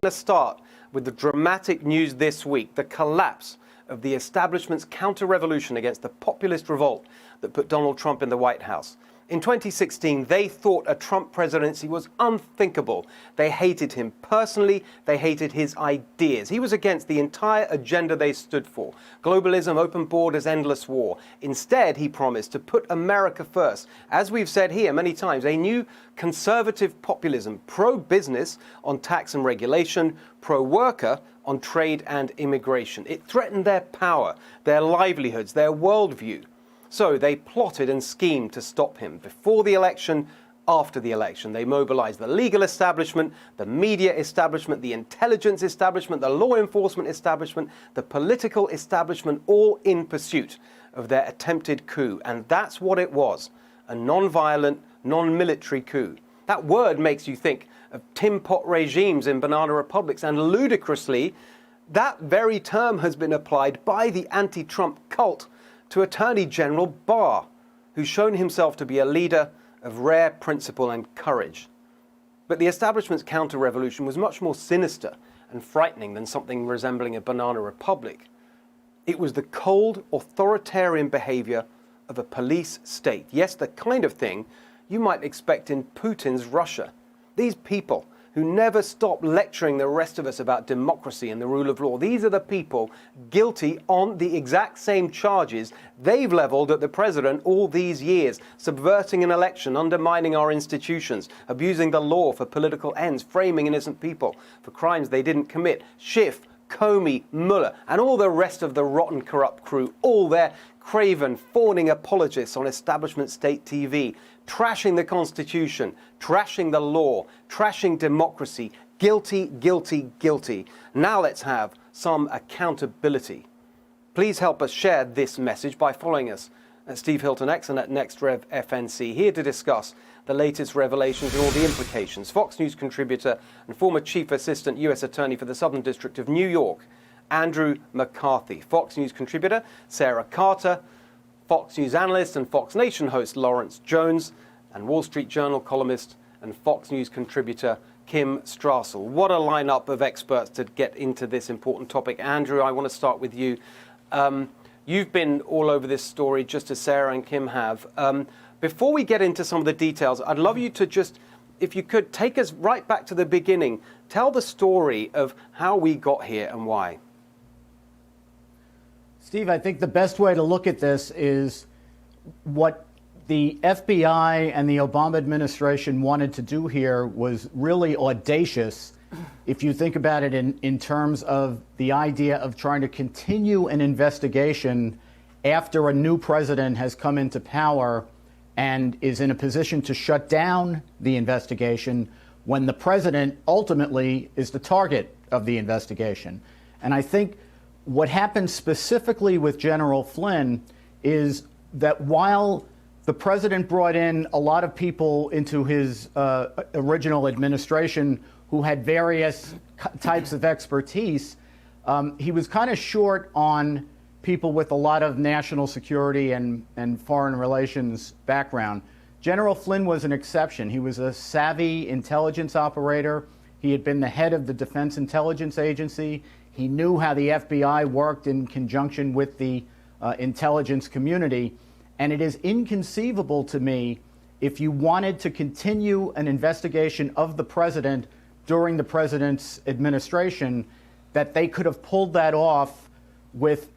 going to start with the dramatic news this week, the collapse of the establishment's counter-revolution against the populist revolt that put Donald Trump in the White House. In 2016, they thought a Trump presidency was unthinkable. They hated him personally. They hated his ideas. He was against the entire agenda they stood for: globalism, open borders, endless war. Instead, he promised to put America first. As we've said here many times, a new conservative populism, pro-business on tax and regulation, pro-worker on trade and immigration. It threatened their power, their livelihoods, their worldview. So they plotted and schemed to stop him before the election, after the election. They mobilized the legal establishment, the media establishment, the intelligence establishment, the law enforcement establishment, the political establishment, all in pursuit of their attempted coup. And that's what it was: a non-violent, non-military coup. That word makes you think of Tin Pot regimes in banana republics, and ludicrously, that very term has been applied by the anti-Trump cult to Attorney General Barr, who's shown himself to be a leader of rare principle and courage. But the establishment's counter-revolution was much more sinister and frightening than something resembling a banana republic. It was the cold, authoritarian behavior of a police state. Yes, the kind of thing you might expect in Putin's Russia. These people who never stop lecturing the rest of us about democracy and the rule of law. These are the people guilty on the exact same charges they've leveled at the president all these years: subverting an election, undermining our institutions, abusing the law for political ends, framing innocent people for crimes they didn't commit. Schiff, Comey, Mueller, and all the rest of the rotten, corrupt crew, all their craven, fawning apologists on establishment state TV, trashing the Constitution, trashing the law, trashing democracy. Guilty, guilty, guilty. Now let's have some accountability. Please help us share this message by following us at Steve Hilton X and at NextRevFNC, here to discuss the latest revelations and all the implications. Fox News contributor and former Chief Assistant U.S. Attorney for the Southern District of New York, Andrew McCarthy. Fox News contributor Sarah Carter, Fox News analyst and Fox Nation host Lawrence Jones, and Wall Street Journal columnist and Fox News contributor Kim Strassel. What a lineup of experts to get into this important topic. Andrew, I want to start with you. You've been all over this story, just as Sarah and Kim have. Before we get into some of the details, I'd love you to just, if you could, take us right back to the beginning. Tell the story of how we got here and why. Steve, I think the best way to look at this is what the FBI and the Obama administration wanted to do here was really audacious, if you think about it in terms of the idea of trying to continue an investigation after a new president has come into power and is in a position to shut down the investigation when the president ultimately is the target of the investigation. And I think what happened specifically with General Flynn is that while the president brought in a lot of people into his original administration who had various types of expertise, he was kind of short on people with a lot of national security and foreign relations background. General Flynn was an exception. He was a savvy intelligence operator. He had been the head of the Defense Intelligence Agency. He knew how the FBI worked in conjunction with the intelligence community. And it is inconceivable to me, if you wanted to continue an investigation of the president during the president's administration, that they could have pulled that off with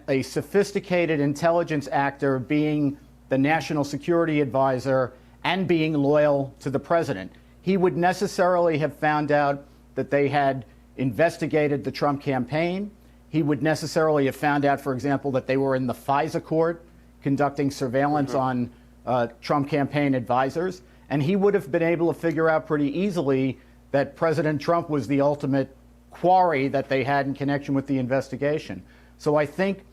a sophisticated intelligence actor being the national security advisor and being loyal to the president. He would necessarily have found out that they had investigated the Trump campaign. He would necessarily have found out, for example, that they were in the FISA court conducting surveillance on Trump campaign advisors. And he would have been able to figure out pretty easily that President Trump was the ultimate quarry that they had in connection with the investigation. So I think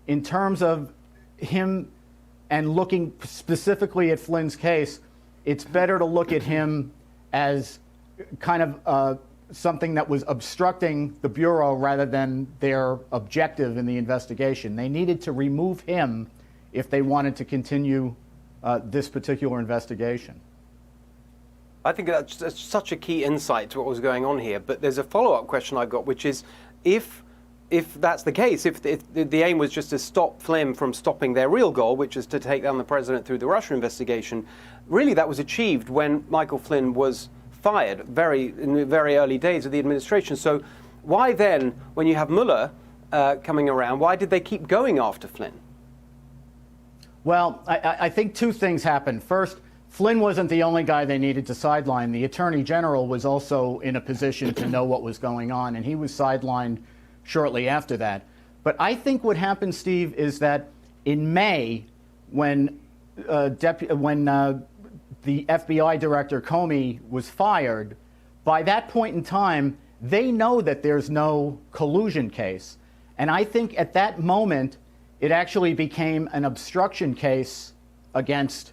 in terms of him and looking specifically at Flynn's case, it's better to look at him as kind of something that was obstructing the Bureau rather than their objective in the investigation. They needed to remove him if they wanted to continue this particular investigation. I think that's such a key insight to what was going on here. But there's a follow-up question I've got, which is if that's the case, if the aim was just to stop Flynn from stopping their real goal, which is to take down the president through the Russia investigation, really that was achieved when Michael Flynn was fired in the very early days of the administration. So why then, when you have Mueller coming around, why did they keep going after Flynn? Well, I think two things happened. First, Flynn wasn't the only guy they needed to sideline. The Attorney General was also in a position to know what was going on, and he was sidelined shortly after that. But I think what happened, Steve, is that in May, when the FBI Director Comey was fired, by that point in time, they know that there's no collusion case. And I think at that moment, it actually became an obstruction case against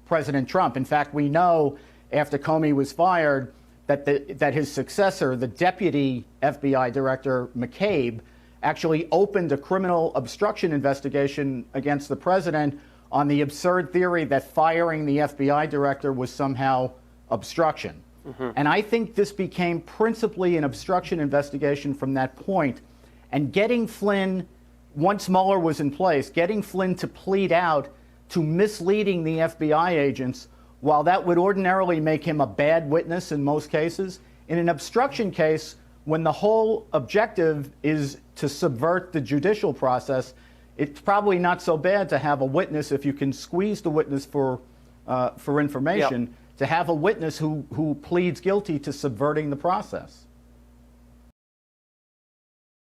President Trump. In fact, we know after Comey was fired that his successor, the deputy FBI director, McCabe, actually opened a criminal obstruction investigation against the president on the absurd theory that firing the FBI director was somehow obstruction. And I think this became principally an obstruction investigation from that point. And getting Flynn, once Mueller was in place, getting Flynn to plead out to misleading the FBI agents, while that would ordinarily make him a bad witness in most cases, in an obstruction case, when the whole objective is to subvert the judicial process, it's probably not so bad to have a witness, if you can squeeze the witness for information, to have a witness who pleads guilty to subverting the process.